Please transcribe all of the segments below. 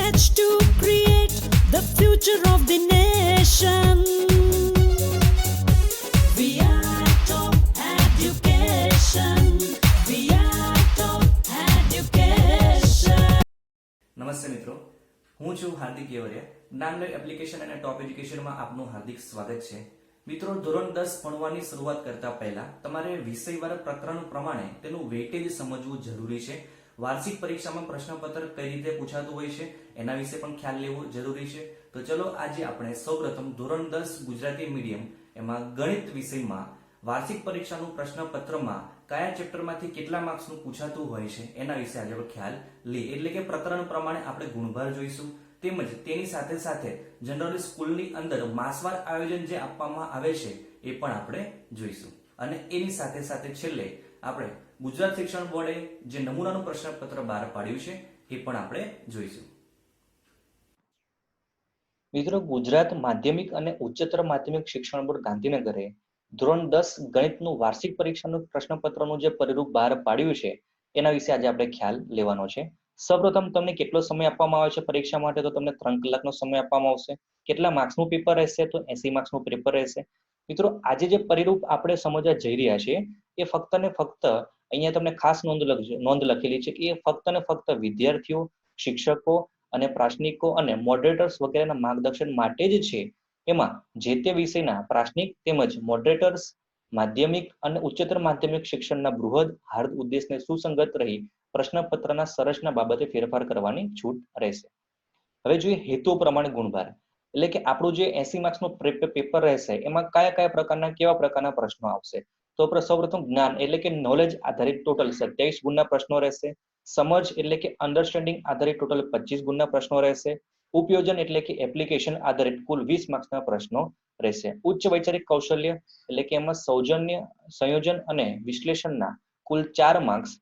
pledge to create the future of the nation. We are top education. We are top education. નમસ્તે મિત્રો, હું છું હાર્દિક કેવરિયા. જ્ઞાનલય application અને ટોપ એજ્યુકેશનમાં આપનું હાર્દિક સ્વાગત છે. મિત્રો, ધોરણ 10 ભણવાની શરૂઆત કરતા પહેલા તમારે વિષયવાર પ્રકરણ પ્રમાણે તેનું વેઇટેજ સમજવું જરૂરી છે. વાર્ષિક પરીક્ષામાં પ્રશ્નપત્ર કઈ રીતે પૂછાતું હોય છે એના વિશે પણ ખ્યાલ લેવો જરૂરી છે. તો ચલો આજે આપણે સૌપ્રથમ ધોરણ 10 ગુજરાતી મીડિયમ એમાં ગણિત વિષયમાં વાર્ષિક પરીક્ષાનું પ્રશ્નપત્રમાં કયા ચેપ્ટરમાંથી કેટલા માર્ક્સનું પૂછાતું હોય છે એના વિશે આજે આપણે ખ્યાલ લઈએ. એટલે કે પ્રકરણ પ્રમાણે આપણે ગુણભાર જોઈશું, તેમજ તેની સાથે સાથે જનરલી સ્કૂલની અંદર માસવાર આયોજન જે આપવામાં આવે છે એ પણ આપણે જોઈશું. અને એની સાથે સાથે છેલ્લે આપણે ગુજરાત શિક્ષણ બોર્ડે જે નમૂનાનું પ્રશ્નપત્ર બહાર પાડ્યું છે એ પણ આપણે જોઈશું. મિત્રો, ગુજરાત માધ્યમિક અને ઉચ્ચતર માધ્યમિક શિક્ષણ બોર્ડ ગાંધીનગરે ધોરણ 10 ગણિતનું વાર્ષિક પરીક્ષાનું પ્રશ્નપત્રનું જે પરિરૂપ બહાર પાડ્યું છે એના વિશે આજે આપણે ખ્યાલ લેવાનો છે. સૌપ્રથમ તમને કેટલો સમય આપવામાં આવે છે પરીક્ષા માટે? તો તમને 3 કલાકનો સમય આપવામાં આવશે. કેટલા માર્ક્સનું પેપર રહેશે? તો 80 માર્ક્સનું પેપર રહેશે. મિત્રો, આજે જે પરિરૂપ આપણે સમજવા જઈ રહ્યા છીએ એ ફક્ત ને ફક્ત અહીંયા તમને ખાસ નોંધ લખેલી છે કે એ ફક્ત ને ફક્ત વિદ્યાર્થીઓ, શિક્ષકો અને પ્રાશ્નિકો અને મોડરેટર્સ વગેરેના માર્ગદર્શન માટે જ છે. એમાં જે તે વિષયના પ્રાશ્નિક તેમજ મોડરેટર્સ માધ્યમિક અને ઉચ્ચતર માધ્યમિક શિક્ષણના બૃહદ હાર્દ ઉદ્દેશને સુસંગત રહી પ્રશ્નપત્રના સરસના બાબતે ફેરફાર કરવાની છૂટ રહેશે. હવે જોઈએ હેતુ પ્રમાણે ગુણભાર. એટલે કે આપણું જે 80 માર્ક્સનું પેપર રહેશે એમાં કયા કયા પ્રકારના કેવા પ્રકારના પ્રશ્નો આવશે? તો સૌપ્રથમ જ્ઞાન એટલે કે નોલેજ આધારિત ટોટલ 27 ગુણના પ્રશ્નો રહેશે. સમજ એટલે કે અન્ડરસ્ટેન્ડિંગ આધારિત ટોટલ 25 ગુણના પ્રશ્નો રહેશે. ઉપયોજન એટલે કે એપ્લિકેશન આધારિત કુલ 20 માર્ક્સના પ્રશ્નો રહેશે. ઉચ્ચ વૈચારિક કૌશલ્ય એટલે કે એમાં સૌજન્ય, સંયોજન અને વિશ્લેષણના કુલ 4 માર્ક્સ,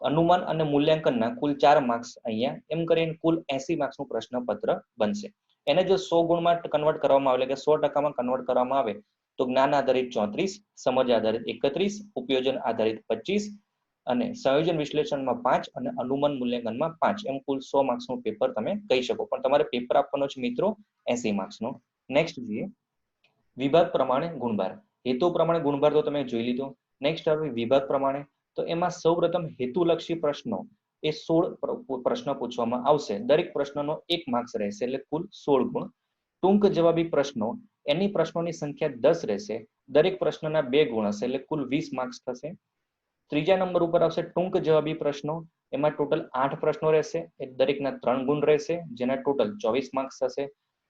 અનુમાન અને મૂલ્યાંકનના કુલ 4 માર્ક્સ, અહીંયા એમ કરીને કુલ 80 માર્ક્સનું પ્રશ્નપત્ર બનશે. એને જો 100 ગુણમાં કન્વર્ટ કરવામાં આવે એટલે કે 100% કન્વર્ટ કરવામાં આવે તો જ્ઞાન આધારિત 34, સમજ આધારિત 31, ઉપયોજન આધારિત 25 અને સંયોજન વિશ્લેષણમાં 5 અને અનુમાન મૂલ્યાંકનમાં 5, એમ કુલ 100 માર્ક્સનું પેપર તમે કહી શકો. પણ તમારે પેપર આપવાનો છે મિત્રો 80 માર્ક્સનો. નેક્સ્ટ જોઈએ વિભાગ પ્રમાણે ગુણભાર. હેતુ પ્રમાણે ગુણભાર તો તમે જોઈ લીધો. નેક્સ્ટ હવે વિભાગ પ્રમાણે. તો એમાં સૌપ્રથમ હેતુલક્ષી પ્રશ્નો એ 16 પ્રશ્ન પૂછવામાં આવશે. દરેક પ્રશ્નનો 1 માર્ક્સ રહેશે એટલે કુલ 16 ગુણ. ટૂંક જવાબી પ્રશ્નો એની પ્રશ્નોની સંખ્યા 10 રહેશે. દરેક પ્રશ્નના 2 ગુણ હશે એટલે કુલ 20 માર્ક્સ થશે. ત્રીજા નંબર ઉપર આવશે ટૂંક જવાબી પ્રશ્નો. એમાં ટોટલ 8 પ્રશ્નો રહેશે. દરેકના 3 ગુણ રહેશે જેના ટોટલ 24 માર્ક્સ થશે.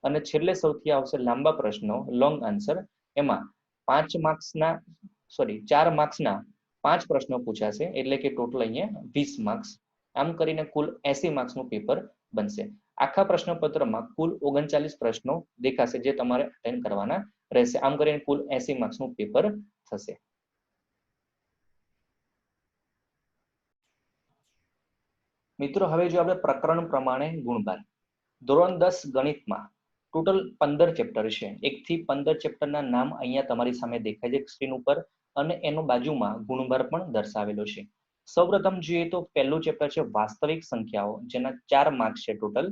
અને છેલ્લે સૌથી આવશે લાંબા પ્રશ્નો, લોંગ આન્સર. એમાં 4 માર્ક્સના 5 પ્રશ્નો પૂછાશે એટલે કે ટોટલ અહીંયા 20 માર્ક્સ. આમ કરીને કુલ 80 માર્ક્સનું પેપર બનશે. આખા પ્રશ્નપત્રમાં કુલ 39 પ્રશ્નો દેખાશે જે તમારે અટેન્ડ કરવાના રહેશે. આમ કરીને કુલ 80 માર્ક્સનું પેપર થશે. મિત્રો, હવે જો આપણે પ્રકરણ પ્રમાણે ગુણભાર. ધોરણ 10 ગણિતમાં ટોટલ 15 ચેપ્ટર છે. 1 થી 15 ચેપ્ટરના નામ અહીંયા તમારી સામે દેખાય છે સ્ક્રીન ઉપર અને એનો બાજુમાં ગુણભાર પણ દર્શાવેલો છે. સૌપ્રથમ જોઈએ તો પહેલું ચેપ્ટર છે વાસ્તવિક સંખ્યાઓ, જેના 4 માર્ક્સ છે ટોટલ.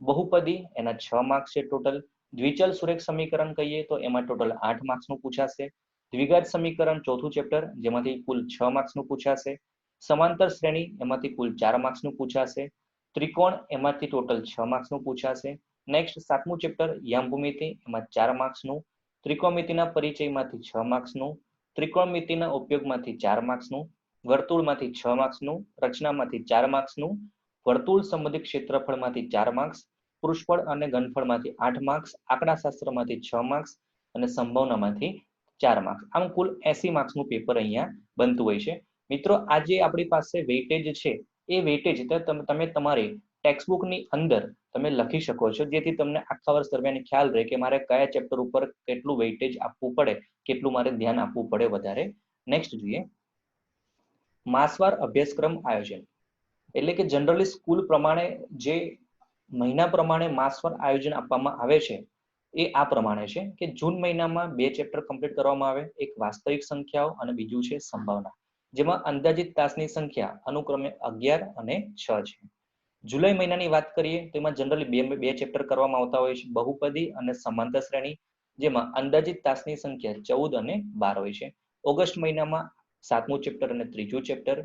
બહુપદી એના 6 માર્ક્સ છે ટોટલ. દ્વિચલ સુરેખ સમીકરણ કહીએ તો એમાં ટોટલ 8 માર્ક્સનું પૂછાશે. દ્વિઘાત સમીકરણ ચોથું ચેપ્ટર જેમાંથી કુલ 6 માર્ક્સનું પૂછાશે. સમાંતર શ્રેણી એમાંથી કુલ 4 માર્ક્સનું પૂછાશે. ત્રિકોણ એમાંથી ટોટલ 6 માર્ક્સનું પૂછાશે. નેક્સ્ટ 7મું ચેપ્ટર યામભૂમિતિ, એમાં 4 માર્ક્સનું. ત્રિકોણમિતિના પરિચયમાંથી 6 માર્ક્સનું. ત્રિકોણમિતિના ઉપયોગમાંથી 4 માર્ક્સનું. વર્તુળમાંથી 6 માર્ક્સનું. રચનામાંથી 4 માર્ક્સનું. વર્તુળ સંબંધિત ક્ષેત્રફળમાંથી 4 માર્ક્સ. પૃષ્ઠફળ અને ઘનફળમાંથી 8 માર્ક્સ. આંકડાશાસ્ત્રમાંથી 6 માર્ક્સ અને સંભાવનામાંથી 4 માર્ક્સ. આમ કુલ 80 માર્ક્સનું પેપર અહીંયા બનતું હોય છે. મિત્રો, આજે આપણી પાસે વેઇટેજ છે એ વેઇટેજ તમે તમારી ટેક્સ્ટબુકની અંદર તમે લખી શકો છો, જેથી તમને આખા વર્ષ દરમિયાન ખ્યાલ રહે કે મારે કયા ચેપ્ટર ઉપર કેટલું વેઇટેજ આપવું પડે, કેટલું મારે ધ્યાન આપવું પડે વધારે. નેક્સ્ટ જોઈએ માસવાર અભ્યાસક્રમ આયોજન. એટલે કે જનરલી સ્કૂલ પ્રમાણે જે મહિના પ્રમાણે માસવાર આયોજન આપવામાં આવે છે એ આ પ્રમાણે છે કે જૂન મહિનામાં 2 ચેપ્ટર કમ્પ્લીટ કરવામાં આવે. એક વાસ્તવિક સંખ્યાઓ અને બીજું છે સંભાવના, જેમાં અંદાજિત તાસની સંખ્યા અનુક્રમે 11 અને 6 છે. જુલાઈ મહિનાની વાત કરીએ તો એમાં જનરલી બે ચેપ્ટર કરવામાં આવતા હોય છે, બહુપદી અને સમાંતર શ્રેણી, જેમાં અંદાજિત તાસની સંખ્યા 14 અને 12 હોય છે. ઓગસ્ટ મહિનામાં 7મું ચેપ્ટર અને 3જું ચેપ્ટર,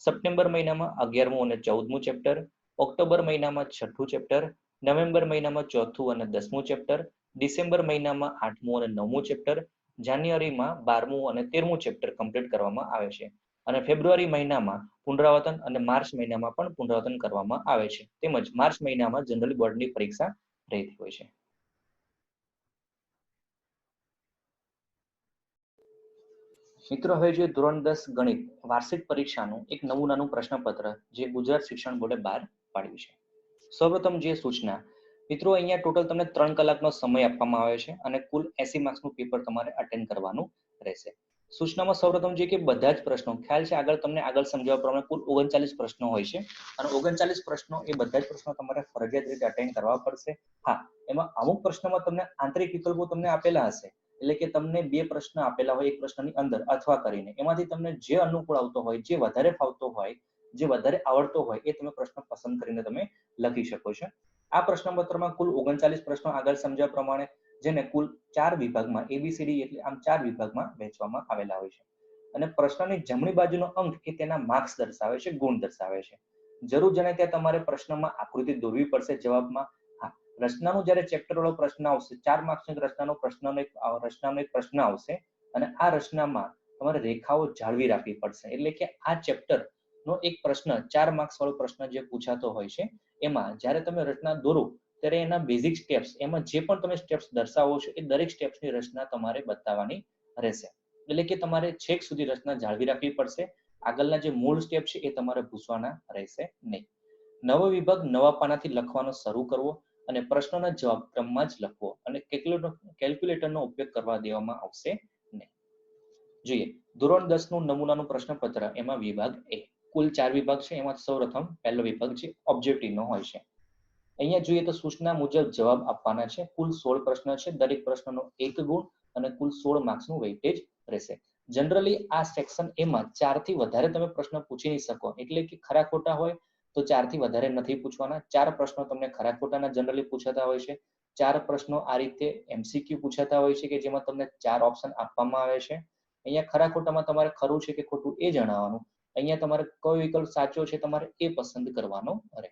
સપ્ટેમ્બર મહિનામાં 11મું અને 14મું ચેપ્ટર, ઓક્ટોબર મહિનામાં 6ઠું ચેપ્ટર, નવેમ્બર મહિનામાં 4થું અને 10મું ચેપ્ટર, ડિસેમ્બર મહિનામાં 8મું અને 9મું ચેપ્ટર, જાન્યુઆરીમાં 12મું અને 13મું ચેપ્ટર કમ્પ્લીટ કરવામાં આવે છે. અને ફેબ્રુઆરી મહિનામાં પુનરાવર્તન અને માર્ચ મહિનામાં પણ પુનરાવર્તન કરવામાં આવે છે. તેમજ માર્ચ મહિનામાં જનરલી બોર્ડની પરીક્ષા રહેતી હોય છે. મિત્રો, હવે જોઈએ ધોરણ 10 ગણિત વાર્ષિક પરીક્ષાનું એક નમૂનાનું પ્રશ્નપત્ર જે ગુજરાત શિક્ષણ બોર્ડે બહાર પાડ્યું છે. સૌપ્રથમ જે સૂચના, મિત્રો અહીંયા ટોટલ તમને 3 કલાકનો સમય આપવામાં આવે છે અને કુલ 80 માર્ક્સનું પેપર તમારે અટેન્ડ કરવાનું રહેશે. સૂચનામાં સૌપ્રથમ જે કે બધા જ પ્રશ્નો, ખ્યાલ છે આગળ સમજાવવા પ્રમાણે કુલ 39 પ્રશ્નો હોય છે અને 39 પ્રશ્નો એ બધા જ પ્રશ્નો તમારે ફરજિયાત રીતે અટેન્ડ કરવા પડશે. હા, એમાં અમુક પ્રશ્નોમાં તમને આંતરિક વિકલ્પો તમને આપેલા હશે, એટલે કે તમને 2 પ્રશ્ન આપેલા હોય એક પ્રશ્નની અંદર અથવા કરીને, એમાંથી તમને જે અનુકૂળ આવતો હોય, જે વધારે ફાવતો હોય, જે વધારે આવડતો હોય એ તમે પ્રશ્ન પસંદ કરીને તમે લખી શકો છો. આ પ્રશ્નપત્રમાં કુલ 39 પ્રશ્નો આગળ સમજાવ્યા પ્રમાણે, જેને કુલ 4 વિભાગમાં ABCD એટલે આમ 4 વિભાગમાં વહેંચવામાં આવેલા હોય છે. અને પ્રશ્નની જમણી બાજુનો અંક એ તેના માર્ક્સ દર્શાવે છે, ગુણ દર્શાવે છે. જરૂર જણાય ત્યાં તમારે પ્રશ્નમાં આકૃતિ દોરવી પડશે જવાબમાં. હા, રચનાનું જ્યારે ચેપ્ટર વાળો પ્રશ્ન આવશે, 4 માર્ક્સનો રચનાનો એક પ્રશ્ન આવશે અને આ રચનામાં તમારે રેખાઓ જાળવી રાખવી પડશે. એટલે કે આ ચેપ્ટર નો એક પ્રશ્ન 4 માર્ક્સ વાળો પ્રશ્ન જે પૂછાતો હોય છે, એમાં જ્યારે તમે રચના દોરો ત્યારે એના બેઝિક સ્ટેપ્સ, એમાં જે પણ તમે સ્ટેપ્સ દર્શાવો છો એ દરેક સ્ટેપ્સની રચના તમારે બતાવવાની રહેશે. એટલે કે તમારે છેક સુધી રચના જાળવી રાખવી પડશે. આગળના જે મૂળ સ્ટેપ છે એ તમારે ભૂસવાના રહેશે નહીં. નવો વિભાગ નવા પાનાથી લખવાનો શરૂ કરવો અને પ્રશ્નોના જવાબ ક્રમમાં જ લખવો અને કેલ્ક્યુલેટરનો ઉપયોગ કરવા દેવામાં આવશે નહીં. જોઈએ ધોરણ 10 નું નમૂનાનું પ્રશ્નપત્ર, એમાં વિભાગ એ કુલ 4 વિભાગ છે. એમાં સૌપ્રથમ પહેલો વિભાગ જે ઓબ્જેક્ટિવ નો હોય છે. અહીંયા જોઈએ તો સૂચના મુજબ જવાબ આપવાના છે. કુલ 16 પ્રશ્ન છે, દરેક પ્રશ્નનો 1 ગુણ અને કુલ 16 માર્ક્સનું વેઇટેજ રહેશે. જનરલી આ સેક્શન એમાં 4 થી વધારે તમે પ્રશ્ન પૂછી નહીં શકો, એટલે કે ખરા ખોટા હોય તો 4 થી વધારે નથી પૂછવાના. 4 પ્રશ્નો તમને ખરા ખોટાના જનરલી પૂછાતા હોય છે. 4 પ્રશ્નો આ રીતે MCQ પૂછાતા હોય છે કે જેમાં તમને 4 ઓપ્શન આપવામાં આવે છે. અહીંયા ખરા ખોટામાં તમારે ખરું છે કે ખોટું એ જણાવવાનું. અહીંયા તમારે કયો વિકલ્પ સાચો છે તમારે એ પસંદ કરવાનો રહે.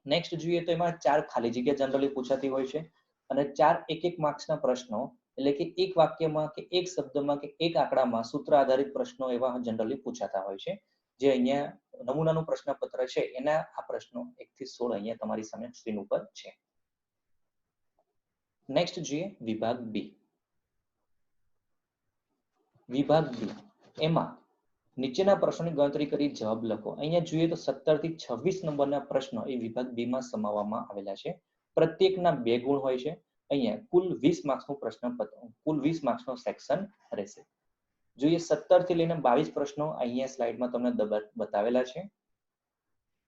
નેક્સ્ટ જોઈએ તો એમાં 4 ખાલી જગ્યા જનરલી પૂછાતી હોય છે અને 4 એક માર્ક્સના પ્રશ્નો, એટલે કે એક વાક્યમાં કે એક શબ્દમાં કે એક આંકડામાં સૂત્ર આધારિત પ્રશ્નો એવા જનરલી પૂછાતા હોય છે. જે અહીંયા નમૂનાનું પ્રશ્નપત્ર છે એના આ પ્રશ્નો 1 થી 16 અહીંયા તમારી સામે સ્ક્રીન ઉપર છે. નેક્સ્ટ જોઈએ વિભાગ બી. વિભાગ બી એમાં નીચેના પ્રશ્નોની ગણતરી કરી જવાબ લખો. અહીંયા જોઈએ તો 17 થી 26 નંબરના પ્રશ્નો એ વિભાગ બી માં સમાવવામાં આવેલા છે. પ્રત્યેકના 2 ગુણ હોય છે. અહીંયા કુલ 20 માર્ક્સનું પ્રશ્નપત્ર, કુલ 20 માર્ક્સનો સેક્શન રહેશે. જોઈએ 17 થી લઈને 22 પ્રશ્નો અહીંયા સ્લાઇડમાં તમને બતાવેલા છે.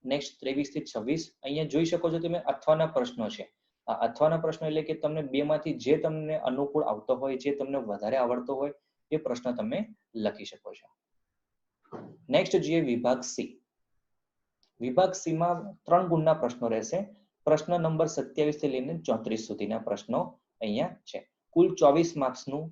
નેક્સ્ટ 23 થી 26 અહીંયા જોઈ શકો છો તમે અથવાના પ્રશ્નો છે. આ અથવાના પ્રશ્નો એટલે કે તમને બે માંથી જે તમને અનુકૂળ આવતો હોય, જે તમને વધારે આવડતો હોય એ પ્રશ્ન તમે લખી શકો છો. નેક્સ્ટ જોઈએ વિભાગ સી. વિભાગ સી માં 3 ગુણના પ્રશ્નો રહેશે. પ્રશ્ન નંબર 27 થી લઈને 34 સુધીના પ્રશ્નો અહીંયા છે. કુલ 24 માર્ક્સનું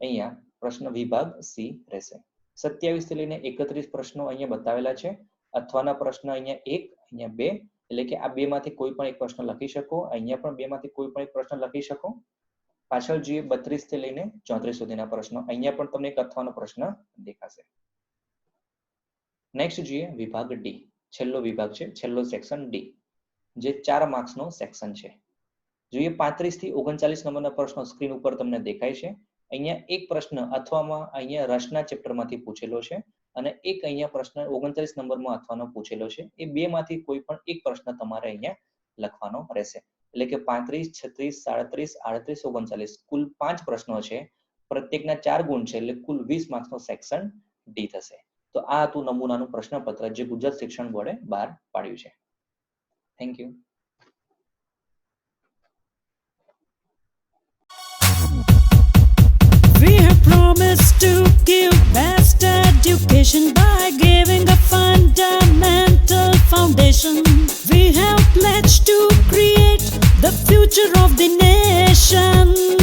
અહીંયા પ્રશ્ન વિભાગ સી રહેશે. 27 થી લઈને 31 પ્રશ્નો અહીંયા બતાવેલા છે. અથવાના પ્રશ્ન અહીંયા 1, અહીંયા 2, એટલે કે આ બે માંથી કોઈ પણ એક પ્રશ્ન લખી શકો. અહીંયા પણ બે માંથી કોઈ પણ એક પ્રશ્ન લખી શકો. પાછળ જોઈએ 32 થી લઈને 34 સુધીના પ્રશ્નો, અહીંયા પણ તમને એક અથવાનો પ્રશ્ન દેખાશે. નેક્સ્ટ જોઈએ વિભાગ ડી. છેલ્લો વિભાગ છે, છેલ્લો સેક્શન ડી, જે 4 માર્ક્સનો સેક્શન છે. જોઈએ 35 થી 39 નંબરના પ્રશ્નો સ્ક્રીન ઉપર તમને દેખાય છે. અહીંયા એક પ્રશ્ન અથવામાં અહીંયા રસના ચેપ્ટરમાંથી પૂછેલો છે અને એક અહીંયા પ્રશ્ન 39 નંબરમાં અથવાનો પૂછેલો છે. એ બે માંથી કોઈ પણ એક પ્રશ્ન તમારે અહીંયા લખવાનો રહેશે. એટલે કે 35, 36, 37, 38, 39 કુલ 5 પ્રશ્નો છે. પ્રત્યેકના 4 ગુણ છે, એટલે કુલ 20 માર્ક્સનો સેક્શન ડી થશે. તો આ હતું નમૂનાનું પ્રશ્નપત્ર જે ગુજરાત શિક્ષણ બોર્ડે બહાર પાડ્યું છે. Thank you. We have promised to give best education by giving a fundamental settled foundation. We have pledged to create the future of the nation.